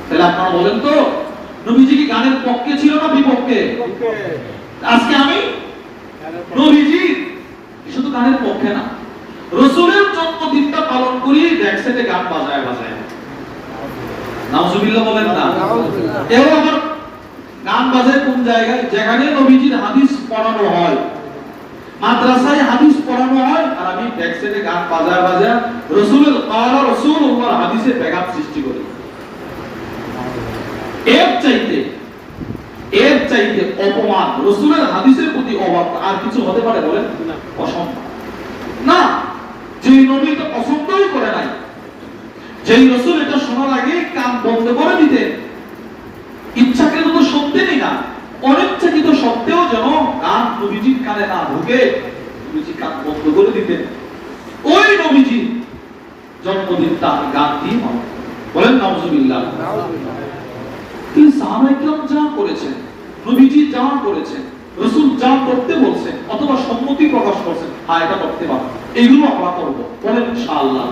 তাহলে আপনারা বলেন তো নবীজি কি গানের পক্ষে ছিল না বিপক্ষে? আজকে আমি নবীজি শুধু গানের পক্ষে না, রাসূলের জন্মদিনটা পালন করি ব্যাকসাইডে গান বাজায় বাজায়। নাউজুবিল্লাহ বলেন না। এও আবার গান বাজায় কোন জায়গায়? যেখানে নবীজির হাদিস পড়ানো হয়, মাদ্রাসায় হাদিস পড়ানো হয়, আর আমি ব্যাকসাইডে গান বাজায় বাজায় রাসূলের ক্বালা রাসূলুল্লাহর হাদিসে ব্যাঘাত সৃষ্টি করি। এর চাইতে অপমান, রাসূলের হাদিসের প্রতি অবাক আর কিছু হতে পারে বলেন? অসম্ভব না। যে নবী তো পছন্দই করে নাই, যেই রাসূল এটা শোনার আগে কান বন্ধ করে দিতেন, ইচ্ছাকৃত তো শুনতেনই না, অনিচ্ছাকৃত সত্ত্বেও যেন গান নবীজির কানে না ঢুকে নবীজি কান বন্ধ করে দিতেন। ওই নবীজি জন্মদিনটা গান দিয়ে পালন বলেন নাউজুবিল্লাহ। তিনি সাহাবায়ে কিরাম যা করেছেন, নবীজি যা করেছেন, রাসূল যা করতে বলছেন অথবা সম্মতি প্রকাশ করছেন, হ্যাঁ এটা করতে পারবো, এইগুলো আমরা করবো, বলেন ইনশাআল্লাহ।